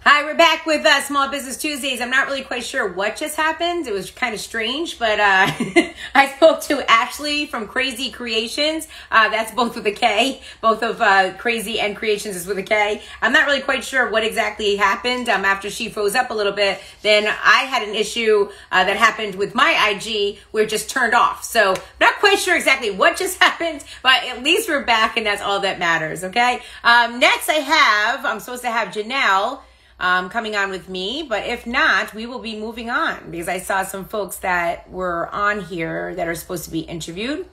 Hi, we're back with Small Business Tuesdays. I'm not really quite sure what just happened. It was kind of strange, but I spoke to Ashley from Krazy Kreationz. That's both with a K. Both of Krazy and Kreationz is with a K. I'm not really quite sure what exactly happened. After she froze up a little bit, then I had an issue that happened with my IG where it just turned off. So not quite sure exactly what just happened, but at least we're back, and that's all that matters, okay? Next I'm supposed to have Janelle coming on with me, but if not, we will be moving on because I saw some folks that were on here that are supposed to be interviewed.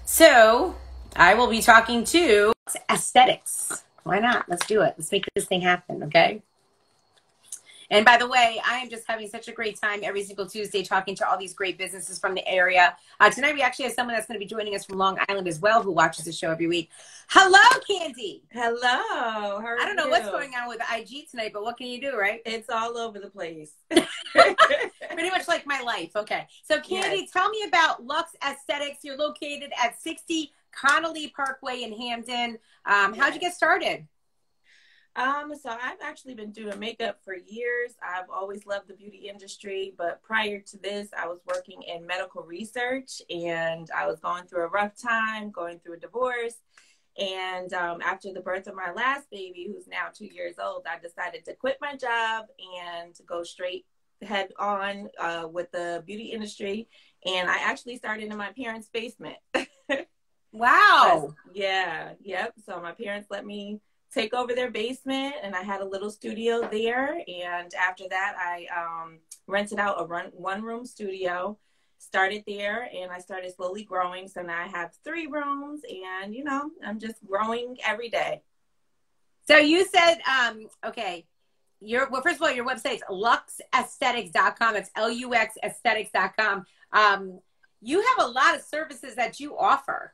So I will be talking to Lux Aesthetics. Why not? Let's do it. Let's make this thing happen, okay? And by the way, I am just having such a great time every single Tuesday talking to all these great businesses from the area. Tonight, we actually have someone that's going to be joining us from Long Island as well who watches the show every week. Hello, Candy. Hello. How are you? I don't know what's going on with IG tonight, but what can you do, right? It's all over the place. Pretty much like my life. Okay. So, Candy, yes. Tell me about Lux Aesthetics. You're located at 60 Connolly Parkway in Hampton. How'd you get started? So I've actually been doing makeup for years. I've always loved the beauty industry, but prior to this, I was working in medical research, and I was going through a rough time, going through a divorce. And after the birth of my last baby, who's now 2 years old, I decided to quit my job and to go straight head on with the beauty industry. And I actually started in my parents' basement. Wow. Yep. So my parents let me take over their basement, and I had a little studio there. And after that, I rented out a one-room studio, started there, and I started slowly growing. So now I have 3 rooms, and, you know, I'm just growing every day. So you said, okay, well, first of all, your website's luxaesthetics.com. It's Lux aesthetics.com. You have a lot of services that you offer.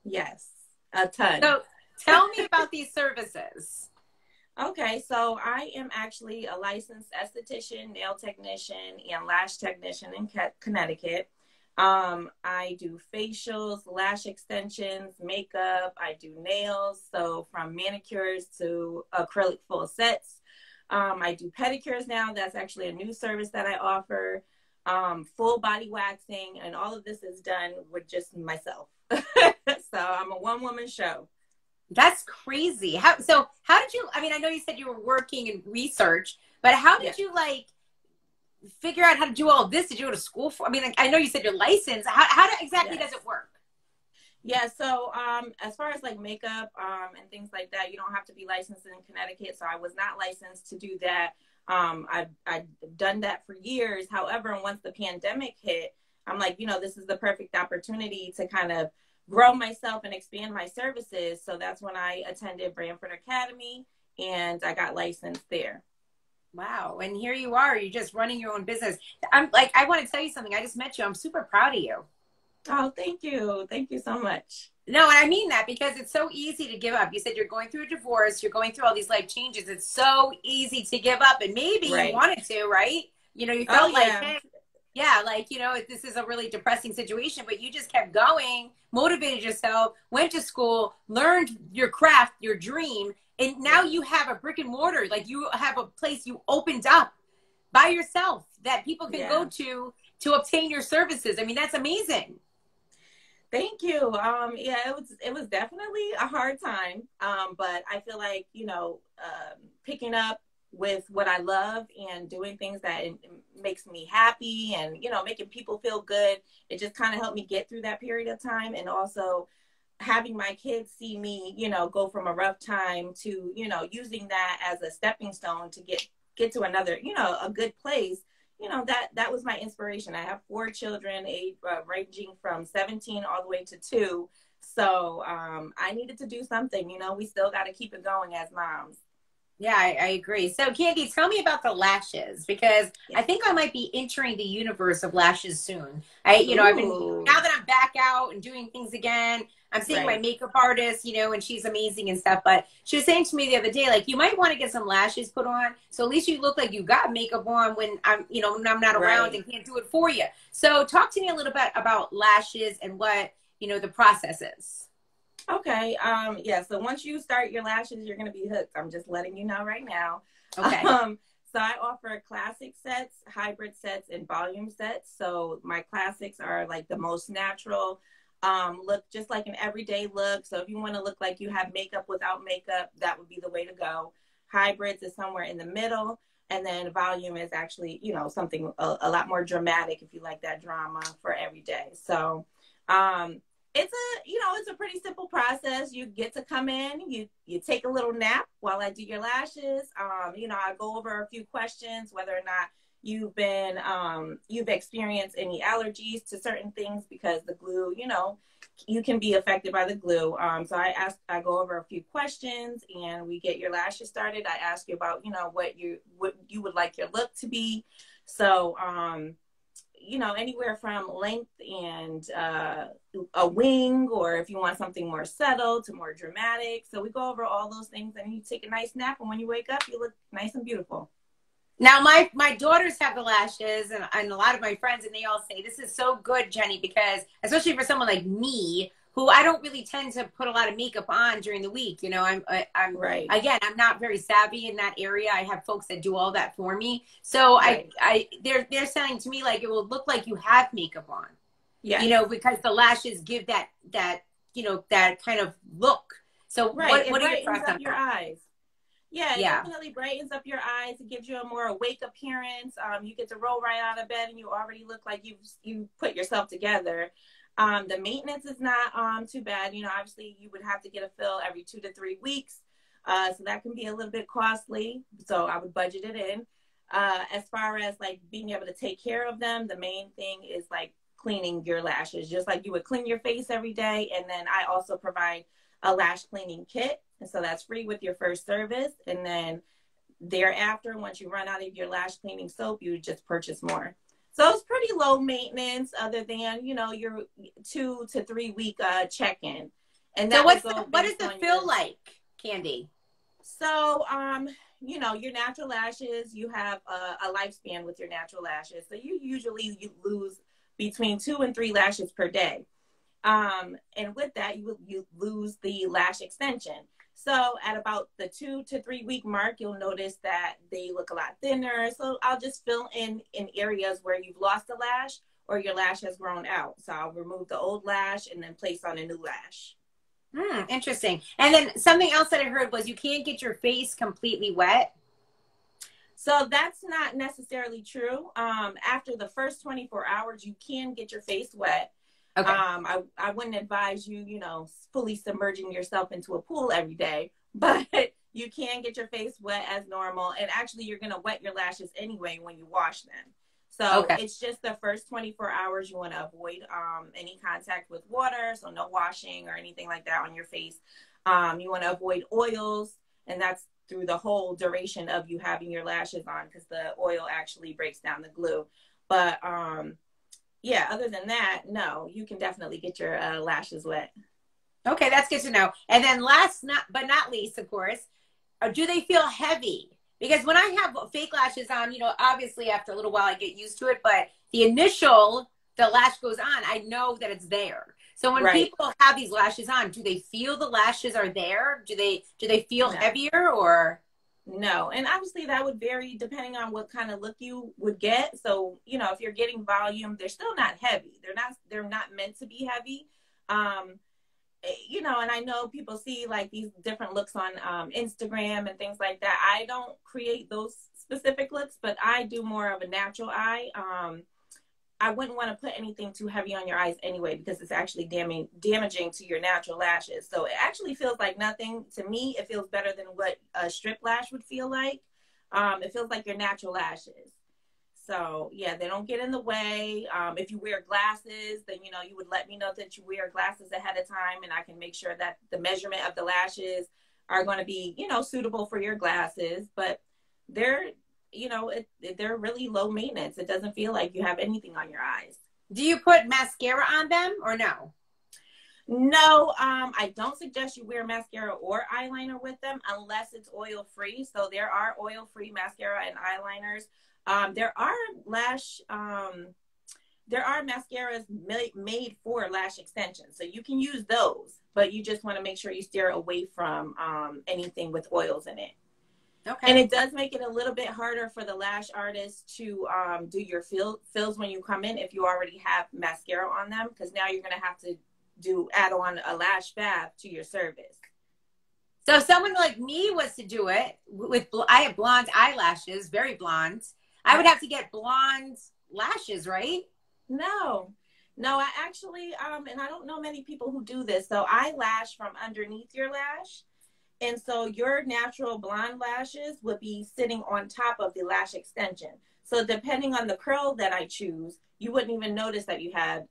Yes, a ton. So tell me about these services. Okay, so I am actually a licensed esthetician, nail technician, and lash technician in Connecticut. I do facials, lash extensions, makeup. I do nails, so from manicures to acrylic full sets. I do pedicures now. That's actually a new service that I offer. Full body waxing, and all of this is done with just myself. So I'm a one-woman show. That's crazy. How did you, I mean, I know you said you were working in research, but how did you like figure out how to do all of this? Did you go to school for, I mean, I know you said you're licensed. How exactly does it work? Yeah. So, as far as like makeup, and things like that, you don't have to be licensed in Connecticut. So I was not licensed to do that. I've done that for years. However, once the pandemic hit, I'm like, you know, this is the perfect opportunity to kind of grow myself and expand my services. So that's when I attended Branford Academy, and I got licensed there. Wow. And here you are, you're just running your own business. I'm like, I want to tell you something. I just met you. I'm super proud of you. Oh, thank you. Thank you so much. No, and I mean that because it's so easy to give up. You said you're going through a divorce. You're going through all these life changes. It's so easy to give up. And maybe you wanted to, right? You know, you felt like, hey, yeah, like, you know, this is a really depressing situation, but you just kept going, motivated yourself, went to school, learned your craft, your dream, and now you have a brick and mortar. Like, you have a place you opened up by yourself that people can go to obtain your services. I mean, that's amazing. Thank you. It was definitely a hard time, but I feel like, you know, picking up with what I love and doing things that it makes me happy and, you know, making people feel good. It just kind of helped me get through that period of time. And also having my kids see me, you know, go from a rough time to, you know, using that as a stepping stone to get to another, you know, a good place. You know, that was my inspiration. I have 4 children, ranging from 17 all the way to 2. So I needed to do something. You know, we still got to keep it going as moms. Yeah, I agree. So, Candy, tell me about the lashes, because I think I might be entering the universe of lashes soon. I've been, now that I'm back out and doing things again, I'm seeing my makeup artist, you know, and she's amazing and stuff. But she was saying to me the other day, like, you might want to get some lashes put on, so at least you look like you got makeup on when I'm, you know, when I'm not around and can't do it for you. So talk to me a little bit about lashes and what, you know, the process is. Okay. Yeah. So once you start your lashes, you're gonna be hooked. I'm just letting you know right now. Okay. Um, so I offer classic sets, hybrid sets, and volume sets. So my classics are like the most natural, look just like an everyday look. So if you want to look like you have makeup without makeup, that would be the way to go. Hybrids is somewhere in the middle. And then volume is actually, you know, something a lot more dramatic if you like that drama for every day. So um, it's a, you know, it's a pretty simple process. You get to come in, you take a little nap while I do your lashes. You know, I go over a few questions, whether or not you've experienced any allergies to certain things, because the glue, you know, you can be affected by the glue. So I go over a few questions and we get your lashes started. I ask you about, you know, what you would like your look to be. So you know, anywhere from length and a wing, or if you want something more subtle to more dramatic. So we go over all those things, and you take a nice nap, and when you wake up, you look nice and beautiful. Now, my daughters have the lashes, and a lot of my friends, and they all say this is so good, Jenny, because especially for someone like me, who I don't really tend to put a lot of makeup on during the week. You know, I'm Right. again, I'm not very savvy in that area. I have folks that do all that for me, so Right. they're saying to me like it will look like you have makeup on, you Yes. know, because the lashes give that you know that kind of look. So Right. It what are your brightens thoughts up on your that? eyes. Yeah, it Yeah. definitely brightens up your eyes. It gives you a more awake appearance. You get to roll right out of bed, and you already look like you put yourself together. The maintenance is not too bad. You know, obviously you would have to get a fill every 2 to 3 weeks, so that can be a little bit costly. So I would budget it in. As far as like being able to take care of them, the main thing is like cleaning your lashes, just like you would clean your face every day. And then I also provide a lash cleaning kit. And so that's free with your first service. And then thereafter, once you run out of your lash cleaning soap, you just purchase more. So it's pretty low maintenance, other than, you know, your 2 to 3 week check-in. And So that would go what does based the on feel your, like, Candy? so, you know, your natural lashes, you have a lifespan with your natural lashes. So you lose between 2 and 3 lashes per day. And with that, you lose the lash extension. So at about the 2 to 3 week mark, you'll notice that they look a lot thinner. So I'll just fill in areas where you've lost a lash or your lash has grown out. So I'll remove the old lash and then place on a new lash. Hmm, interesting. And then something else that I heard was you can't get your face completely wet. So that's not necessarily true. After the first 24 hours, you can get your face wet. Okay. I wouldn't advise you, you know, fully submerging yourself into a pool every day, but you can get your face wet as normal. And actually, you're going to wet your lashes anyway when you wash them. So Okay. it's just the first 24 hours you want to avoid any contact with water. So no washing or anything like that on your face. You want to avoid oils, and that's through the whole duration of you having your lashes on, because the oil actually breaks down the glue. But yeah, other than that, no, you can definitely get your lashes wet. Okay, that's good to know. And then last not but not least, of course, do they feel heavy? Because when I have fake lashes on, you know, obviously after a little while I get used to it, but the lash goes on, I know that it's there. So when Right. people have these lashes on, do they feel the lashes are there? Do they feel No. heavier or No. And obviously that would vary depending on what kind of look you would get. So, you know, if you're getting volume, they're still not heavy. They're not meant to be heavy. Um, you know, and I know people see like these different looks on Instagram and things like that. I don't create those specific looks, but I do more of a natural eye. I wouldn't want to put anything too heavy on your eyes anyway, because it's actually damaging to your natural lashes. So it actually feels like nothing. To me, it feels better than what a strip lash would feel like. It feels like your natural lashes. So yeah, they don't get in the way. If you wear glasses, then, you know, you would let me know that you wear glasses ahead of time, and I can make sure that the measurement of the lashes are going to be, you know, suitable for your glasses. But they're, you know, they're really low maintenance. It doesn't feel like you have anything on your eyes. do you put mascara on them or no? No, I don't suggest you wear mascara or eyeliner with them unless it's oil free. So there are oil free mascara and eyeliners. There are lash there are mascaras made for lash extensions, so you can use those, but you just want to make sure you steer away from anything with oils in it. Okay. And it does make it a little bit harder for the lash artist to do your fills when you come in if you already have mascara on them, because now you're going to have to add on a lash fab to your service. So if someone like me was to do it with, I have blonde eyelashes, very blonde. I would have to get blonde lashes, right? No, I actually, and I don't know many people who do this. So I lash from underneath your lash. And so your natural blonde lashes would be sitting on top of the lash extension. So depending on the curl that I choose, you wouldn't even notice that you had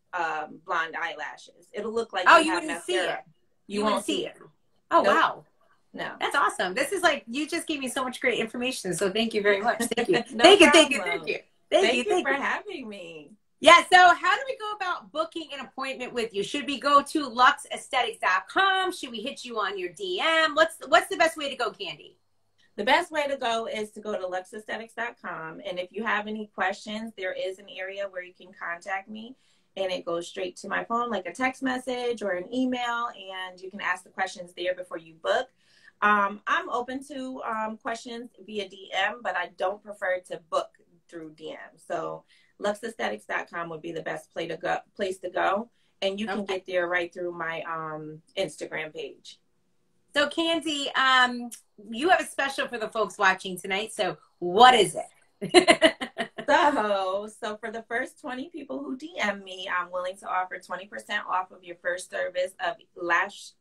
blonde eyelashes. It'll look like you have wouldn't mascara. see it. You won't see it. Oh, nope. Wow. No. That's awesome. This is like, you just gave me so much great information. So thank you very much. Thank you. No thank problem. you. Thank you. Thank you for having me. Yeah. So how do we go about booking an appointment with you? Should we go to luxaesthetics.com? Should we hit you on your DM? What's the best way to go, Candy? The best way to go is to go to luxaesthetics.com. And if you have any questions, there is an area where you can contact me, and it goes straight to my phone, like a text message or an email, and you can ask the questions there before you book. I'm open to questions via DM, but I don't prefer to book through DM. So luxaesthetics.com would be the best place to go. And you can get there right through my Instagram page. So Candy, you have a special for the folks watching tonight. So what is it? So for the first 20 people who DM me, I'm willing to offer 20% off of your first service of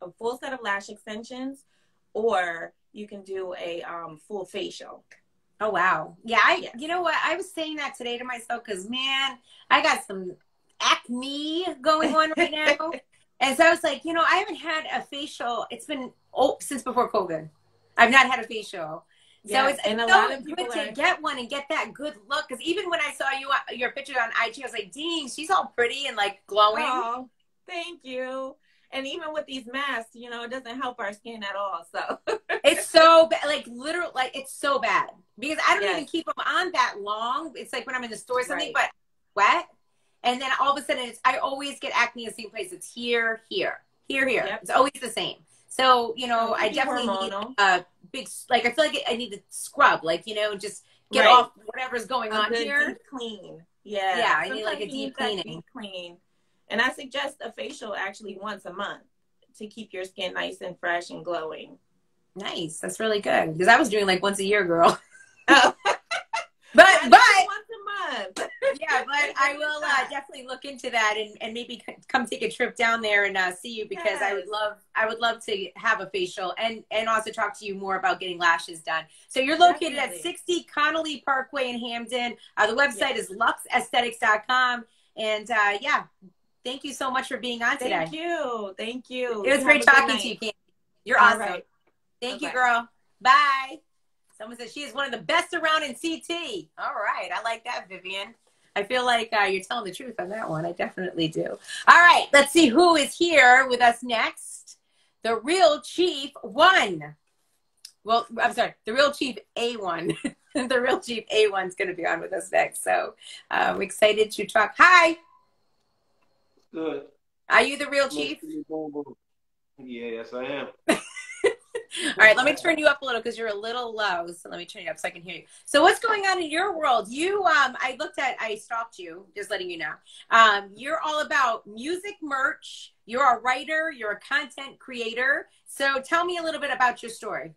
a full set of lash extensions, or you can do a full facial. Oh, wow. Yeah. You know what? I was saying that today to myself because, man, I got some acne going on right now. And so I was like, I haven't had a facial. It's been since before COVID. I've not had a facial. So it's a lot of people to get one and get that good look. Because even when I saw your picture on IG, I was like, dang, she's all pretty and like glowing. Oh, thank you. And even with these masks, it doesn't help our skin at all. So it's so bad, like literal, like it's so bad because I don't even keep them on that long. It's like when I'm in the store or something, but wet. And then all of a sudden I always get acne in the same place. It's here. Yep. It's always the same. So, I definitely need a big, like, I feel like I need to scrub, like, just get off whatever's going on here. Deep clean. Yeah. Yeah. I need like a deep cleaning. And I suggest a facial actually once a month to keep your skin nice and fresh and glowing. Nice. That's really good. Because I was doing like once a year, girl. Oh. but once a month. Yeah, but I will definitely look into that and maybe come take a trip down there and see you, because I would love to have a facial and also talk to you more about getting lashes done. So you're located at 60 Connolly Parkway in Hamden. The website is luxaesthetics.com. And thank you so much for being on today. Thank you. It was great talking to you, Candy. You're awesome. Right. Thank you, girl. Bye. Someone says she is one of the best around in CT. All right. I like that, Vivian. I feel like you're telling the truth on that one. I definitely do. All right. Let's see who is here with us next. The Real Chief 1. Well, I'm sorry. The Real Chief A1. The Real Chief A1 is going to be on with us next. So I'm excited to talk. Hi. Good. Are you the Real Chief? Yeah, yes, I am. All right, let me turn you up a little because you're a little low. So let me turn you up so I can hear you. So what's going on in your world? You, I stalked you, just letting you know. You're all about music merch. You're a writer. You're a content creator. So tell me a little bit about your story.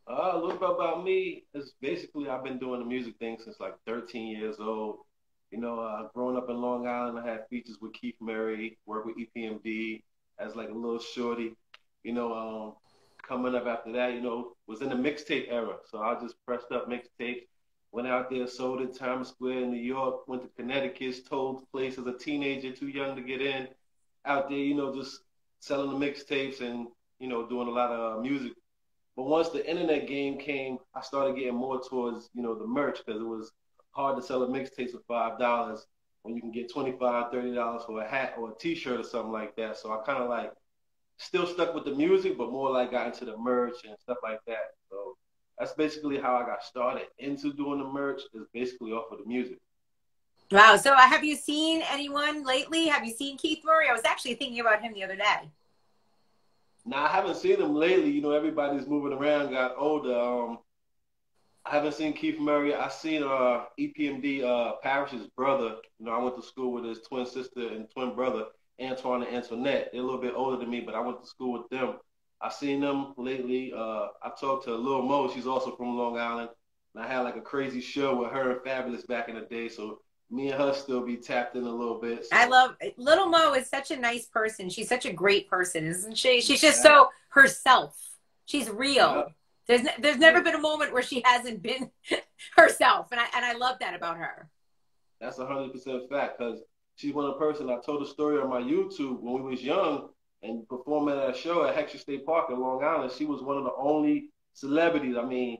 A little bit about me is basically I've been doing the music thing since like 13 years old. Growing up in Long Island, I had features with Keith Murray, worked with EPMD as like a little shorty. Coming up after that, was in the mixtape era. So I just pressed up mixtapes, went out there, sold in Times Square in New York, went to Connecticut, told place as a teenager, too young to get in. Out there, just selling the mixtapes and, doing a lot of music. But once the internet game came, I started getting more towards, the merch, because it was hard to sell a mixtape for $5 when you can get $25, $30 for a hat or a t-shirt or something like that. So I kind of like still stuck with the music, but more like got into the merch and stuff like that. So that's basically how I got started into doing the merch, is basically off of the music. Wow. So have you seen anyone lately? Have you seen Keith Murray? I was actually thinking about him the other day. Now I haven't seen him lately. You know, everybody's moving around, got older. I haven't seen Keith Murray. I seen EPMD Parrish's brother. You know, I went to school with his twin sister and twin brother, Antoine and Antoinette. They're a little bit older than me, but I went to school with them. I seen them lately. I talked to Lil Mo. She's also from Long Island. And I had like a crazy show with her and Fabulous back in the day. So me and her still be tapped in a little bit. So. I love Little Mo is such a nice person. She's such a great person, isn't she? She's just so herself. She's real. There's never been a moment where she hasn't been herself, and I love that about her. That's 100% fact, because she's one of the person. I told a story on my YouTube when we was young and performing at a show at Hexter State Park in Long Island. She was one of the only celebrities. I mean,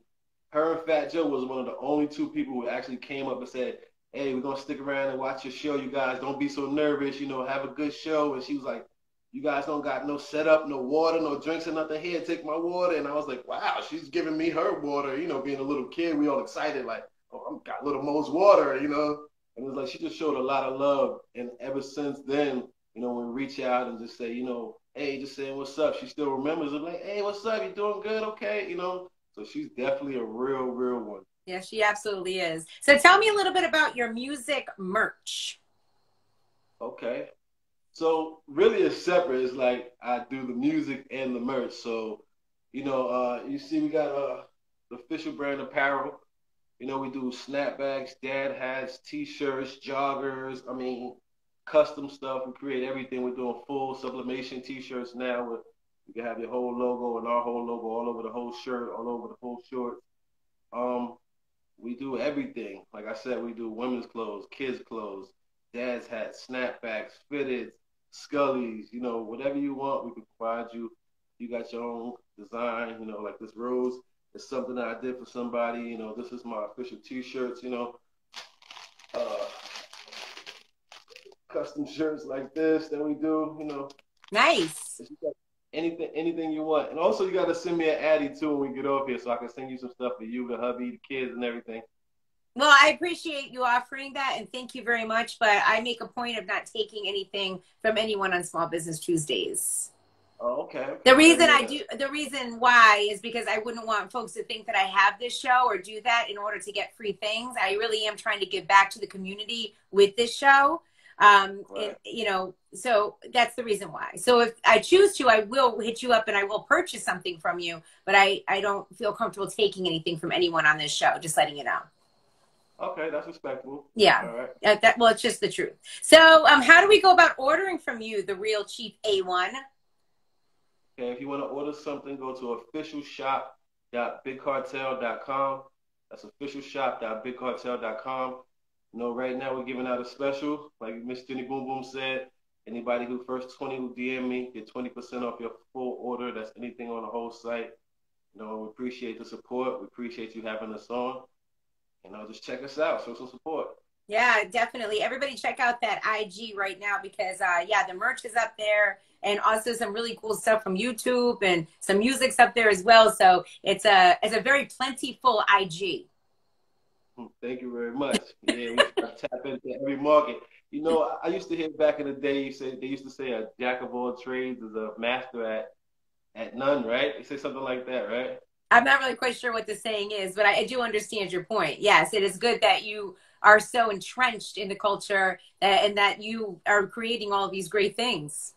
her and Fat Joe was one of the only two people who actually came up and said, "Hey, we're gonna stick around and watch your show. You guys don't be so nervous. You know, have a good show." And she was like, "You guys don't got no setup, no water, no drinks or nothing here. Take my water." And I was like, wow, she's giving me her water. You know, being a little kid, we all excited, like, oh, I got Little Mo's water, you know. And it was like, she just showed a lot of love. And ever since then, you know, when we reach out and just say, you know, hey, just saying what's up, she still remembers it. Like, hey, what's up? You doing good? Okay, you know. So she's definitely a real, real one. Yeah, she absolutely is. So tell me a little bit about your music merch. Okay. So really it's separate. It's like I do the music and the merch. So, you know, you see we got the official brand apparel. You know, we do snapbacks, dad hats, t-shirts, joggers. I mean, custom stuff. We create everything. We're doing full sublimation t-shirts now. You can have your whole logo and our whole logo all over the whole shirt, all over the whole shorts. We do everything. Like I said, we do women's clothes, kids' clothes, dad's hats, snapbacks, fitteds, Scullies, you know, whatever you want, we can provide you. You got your own design, you know, like this rose is something that I did for somebody. You know, this is my official t-shirts, you know. Custom shirts like this that we do, you know. Nice. Anything you want. And also you got to send me an Addy too when we get off here so I can send you some stuff for you, the hubby, the kids and everything. Well, I appreciate you offering that, and thank you very much. But I make a point of not taking anything from anyone on Small Business Tuesdays. Oh, okay. The reason why is because I wouldn't want folks to think that I have this show or do that in order to get free things. I really am trying to give back to the community with this show. Right. You know, so that's the reason why. So if I choose to, I will hit you up and I will purchase something from you. But I don't feel comfortable taking anything from anyone on this show. Just letting you know. Okay, that's respectable. Yeah. All right. Well, it's just the truth. So how do we go about ordering from you, the Real Chief A1? Okay, if you want to order something, go to officialshop.bigcartel.com. That's officialshop.bigcartel.com. You know, right now we're giving out a special, like Miss Jenny Boom Boom said. Anybody who first 20 who DM me, get 20% off your full order. That's anything on the whole site. You know, we appreciate the support. We appreciate you having us on. You know, just check us out. Show some support. Yeah, definitely. Everybody check out that IG right now because, yeah, the merch is up there and also some really cool stuff from YouTube and some music's up there as well. So it's a very plentiful IG. Thank you very much. Yeah, we tap into every market. You know, I used to hear back in the day, they used to say a jack of all trades is a master at none, right? They say something like that, right? I'm not really quite sure what the saying is, but I do understand your point. Yes, it is good that you are so entrenched in the culture and that you are creating all these great things.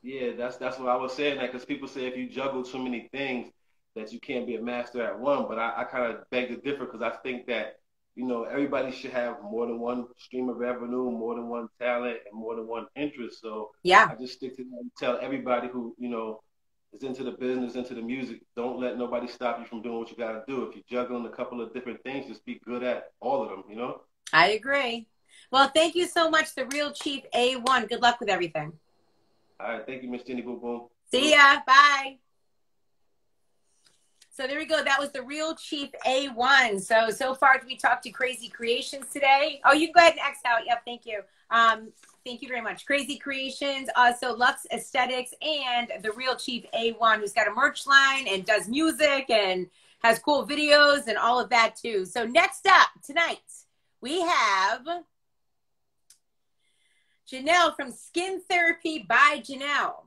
Yeah, that's what I was saying, that because people say if you juggle too many things that you can't be a master at one, but I kind of beg to differ because I think that, you know, everybody should have more than one stream of revenue, more than one talent, and more than one interest. So yeah, I just stick to that and tell everybody who, you know, is into the business, into the music, don't let nobody stop you from doing what you got to do. If you're juggling a couple of different things, just be good at all of them, you know? I agree. Well, thank you so much, the Real Chief A1. Good luck with everything. All right. Thank you, Miss Jenny Boom Boom. See ya. Bye. So there we go. That was the Real Chief A1. So far we talked to Krazy Kreationz today. Oh, you can go ahead and X out. Yep, thank you. Thank you very much. Krazy Kreationz, also Lux Aesthetics, and the Real Chief A1, who's got a merch line and does music and has cool videos and all of that too. So next up tonight, we have Janelle from Skin Therapy by Janelle.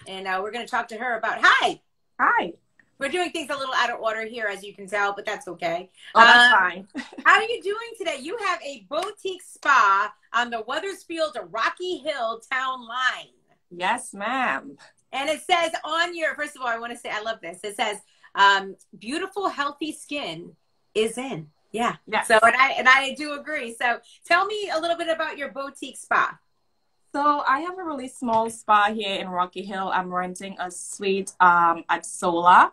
And we're going to talk to her about, hi. Hi. We're doing things a little out of order here, as you can tell, but that's okay. Oh, that's fine. How are you doing today? You have a boutique spa on the Wethersfield to Rocky Hill town line. Yes, ma'am. And it says on your, first of all, I want to say, I love this. It says, beautiful, healthy skin is in. Yeah. Yes. So, and I do agree. So tell me a little bit about your boutique spa. So I have a really small spa here in Rocky Hill. I'm renting a suite at Sola.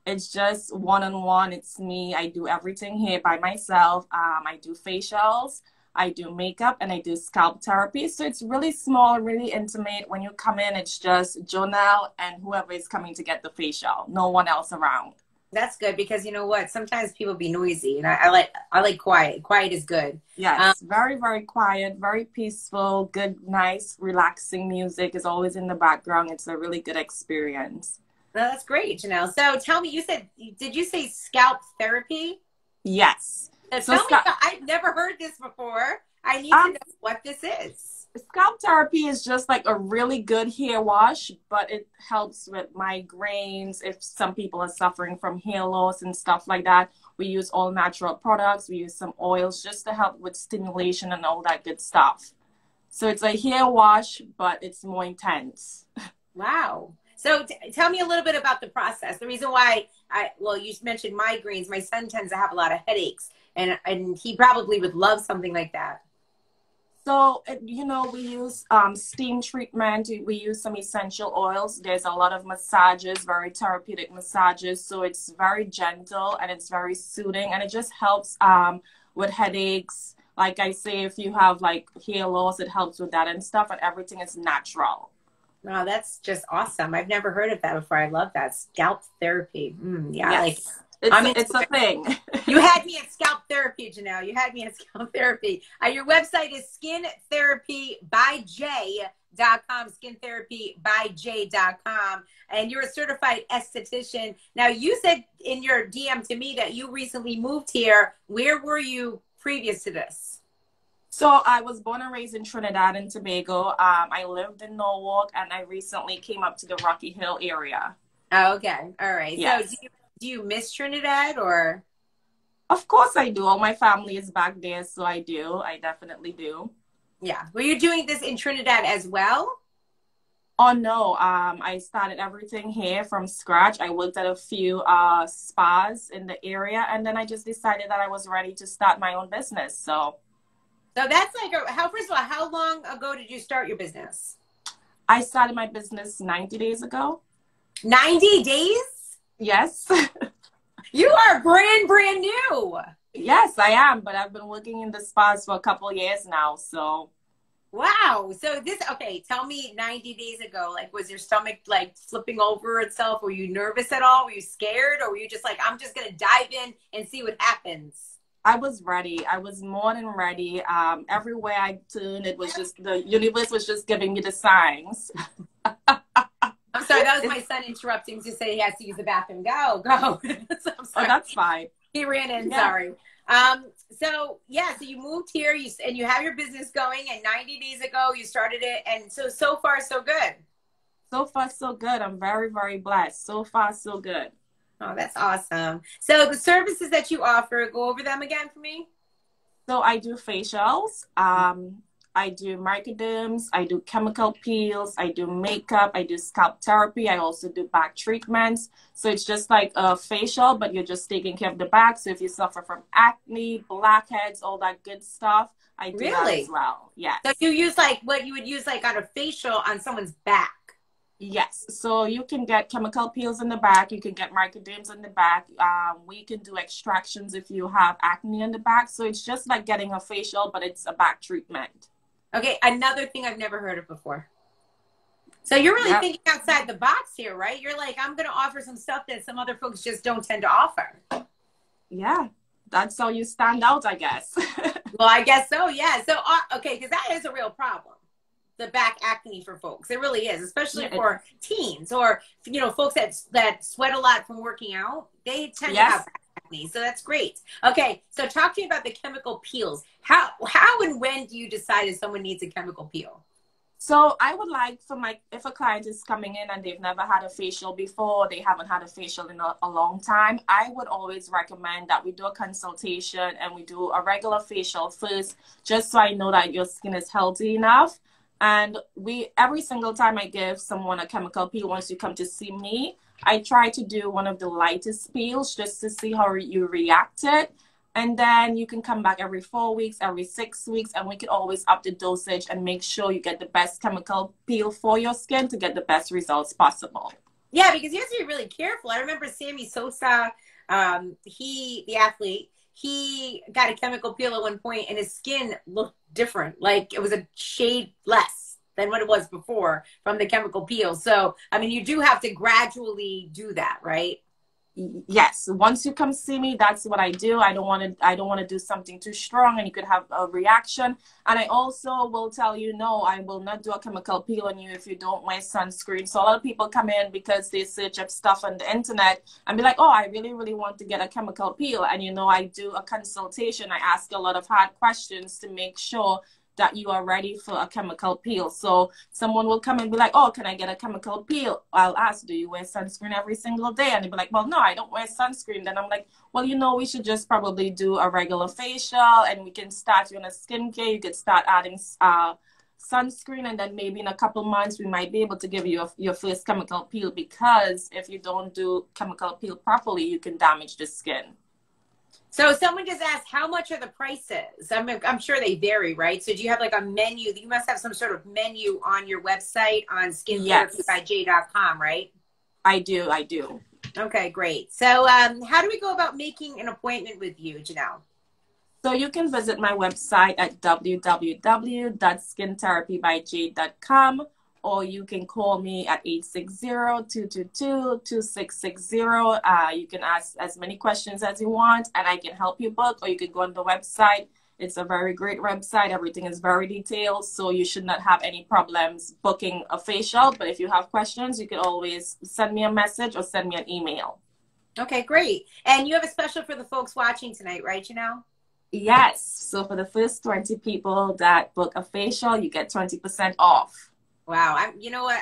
It's just one-on-one. It's me. I do everything here by myself. I do facials, I do makeup, and I do scalp therapy. So it's really small, really intimate. When you come in, it's just Jonelle and whoever is coming to get the facial. No one else around. That's good, because you know what? Sometimes people be noisy, and I like quiet. Quiet is good. Yes, very, very quiet, very peaceful, good, nice, relaxing music is always in the background. It's a really good experience. No, that's great, Janelle. So tell me, did you say scalp therapy? Yes. So tell me, I've never heard this before. I need to know what this is. Scalp therapy is just like a really good hair wash, but it helps with migraines. If some people are suffering from hair loss and stuff like that, we use all natural products. We use some oils just to help with stimulation and all that good stuff. So it's a hair wash, but it's more intense. Wow. So tell me a little bit about the process. The reason why you mentioned migraines. My son tends to have a lot of headaches, and he probably would love something like that. So, you know, we use steam treatment. We use some essential oils. There's a lot of massages, very therapeutic massages. So it's very gentle and it's very soothing, and it just helps with headaches. Like I say, if you have like hair loss, it helps with that and stuff, and everything is natural. Wow, that's just awesome. I've never heard of that before. I love that. Scalp therapy. Yeah, yes. It's a thing. You had me at scalp therapy, Janelle. You had me at scalp therapy. Your website is skintherapybyj.com, skintherapybyj.com. And you're a certified esthetician. Now, you said in your DM to me that you recently moved here. Where were you previous to this? So I was born and raised in Trinidad and Tobago. I lived in Norwalk, and I recently came up to the Rocky Hill area. Oh, okay. All right. Yes. So do you miss Trinidad, or? Of course I do. All my family is back there, so I do. I definitely do. Yeah. Were you doing this in Trinidad as well? Oh, no. I started everything here from scratch. I worked at a few spas in the area, and then I just decided that I was ready to start my own business. So that's like, first of all, how long ago did you start your business? I started my business 90 days ago. 90 days? Yes. You are brand new. Yes, I am, but I've been working in the spas for a couple of years now, so. Wow. So tell me 90 days ago, like, was your stomach like flipping over itself? Were you nervous at all? Were you scared? Or were you just like, I'm just going to dive in and see what happens? I was ready. I was more than ready. Everywhere I turned, it was just, the universe was just giving me the signs. I'm sorry, that was my son interrupting to say he has to use the bathroom. Go. So I'm sorry. Oh, that's fine. He ran in, yeah. Sorry. So you moved here, and you have your business going, and 90 days ago you started it, and so far so good. So far so good. I'm very, very blessed. So far so good. Oh, that's awesome. So the services that you offer, go over them again for me. So I do facials. I do microderms. I do chemical peels. I do makeup. I do scalp therapy. I also do back treatments. So it's just like a facial, but you're just taking care of the back. So if you suffer from acne, blackheads, all that good stuff, I do that as well. Yes. So you use like what you would use like on a facial on someone's back. Yes. So you can get chemical peels in the back. You can get microderms in the back. We can do extractions if you have acne in the back. So it's just like getting a facial, but it's a back treatment. Okay. Another thing I've never heard of before. So you're really thinking outside the box here, right? You're like, I'm going to offer some stuff that some other folks just don't tend to offer. Yeah. That's how you stand out, I guess. Well, I guess so. Yeah. So, okay. Because that is a real problem. The back acne for folks. It really is, especially for teens or, folks that sweat a lot from working out. They tend to have back acne. So that's great. Okay, so talk to me about the chemical peels. How and when do you decide if someone needs a chemical peel? So I would like for if a client is coming in and they've never had a facial before, they haven't had a facial in a long time, I would always recommend that we do a consultation and we do a regular facial first, just so I know that your skin is healthy enough. And every single time I give someone a chemical peel, once you come to see me, I try to do one of the lightest peels just to see how you reacted. And then you can come back every 4 weeks, every 6 weeks, and we can always up the dosage and make sure you get the best chemical peel for your skin to get the best results possible. Yeah, because you have to be really careful. I remember Sammy Sosa, the athlete, he got a chemical peel at one point and his skin looked different. Like it was a shade less than what it was before from the chemical peel. So, I mean, you do have to gradually do that, right? Yes, once you come see me, that's what I do. I don't want to do something too strong and you could have a reaction. And I also will tell you, no, I will not do a chemical peel on you if you don't wear sunscreen. So a lot of people come in because they search up stuff on the internet and be like, oh, I really, really want to get a chemical peel. And I do a consultation. I ask a lot of hard questions to make sure that you are ready for a chemical peel. So someone will come and be like, oh, can I get a chemical peel? I'll ask, do you wear sunscreen every single day? And they'll be like, well, no, I don't wear sunscreen. Then I'm like, well, we should just probably do a regular facial and we can start you on a skincare. You could start adding sunscreen, and then maybe in a couple months, we might be able to give you your first chemical peel, because if you don't do chemical peel properly, you can damage the skin. So someone just asked, how much are the prices? I'm sure they vary, right? So do you have like a menu? You must have some sort of menu on your website on skintherapybyj.com, right? I do. Okay, great. So how do we go about making an appointment with you, Janelle? So you can visit my website at www.skintherapybyj.com, or you can call me at 860-222-2660. You can ask as many questions as you want, and I can help you book, or you could go on the website. It's a very great website. Everything is very detailed, so you should not have any problems booking a facial. But if you have questions, you can always send me a message or send me an email. Okay, great. And you have a special for the folks watching tonight, right, Janelle? Yes. So for the first 20 people that book a facial, you get 20% off. Wow. You know what?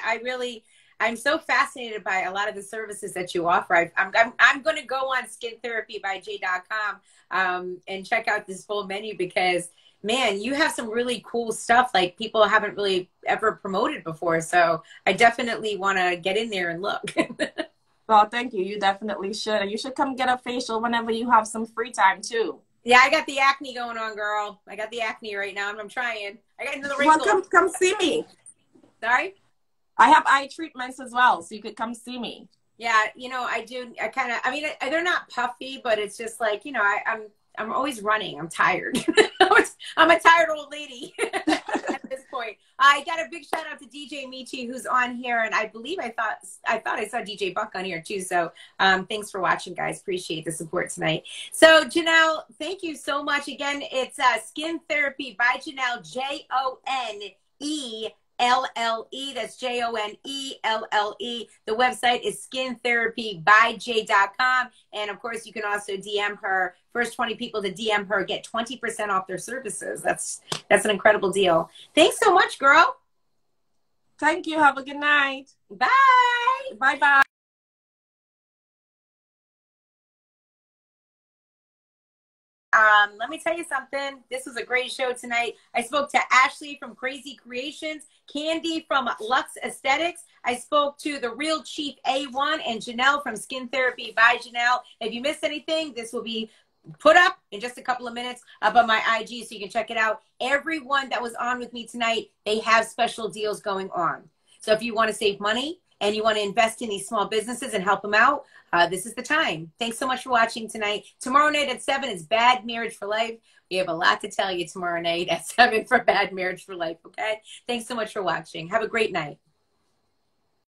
I'm so fascinated by a lot of the services that you offer. I'm going to go on skintherapybyj.com and check out this full menu, because, man, you have some really cool stuff like people haven't really ever promoted before. So I definitely want to get in there and look. Well, thank you. You definitely should. And you should come get a facial whenever you have some free time, too. Yeah, I got the acne going on, girl. I got the acne right now, and I'm trying. I got into the wrinkles. Well, come see me. Sorry? I have eye treatments as well, so you could come see me. Yeah, I do. I mean, they're not puffy, but it's just like, I'm always running. I'm tired. I'm a tired old lady at this point. I got a big shout out to DJ Michi, who's on here, and I believe I thought I saw DJ Buck on here too. So thanks for watching, guys. Appreciate the support tonight. So Janelle, thank you so much. Again, it's Skin Therapy by Janelle, JONELLE. That's JONELLE. The website is skintherapybyj.com. And of course, you can also DM her. First 20 people to DM her get 20% off their services. That's an incredible deal. Thanks so much, girl. Thank you. Have a good night. Bye. Bye-bye. Let me tell you something. This was a great show tonight. I spoke to Ashley from Krazy Kreationz, Candy from Lux Aesthetics. I spoke to the real Chief A1 and Janelle from Skin Therapy by Janelle. If you missed anything, this will be put up in just a couple of minutes up on my IG, so you can check it out. Everyone that was on with me tonight, they have special deals going on. So if you want to save money and you want to invest in these small businesses and help them out, this is the time. Thanks so much for watching tonight. Tomorrow night at 7 is Bad Marriage for Life. We have a lot to tell you tomorrow night at 7 for Bad Marriage for Life, okay? Thanks so much for watching. Have a great night.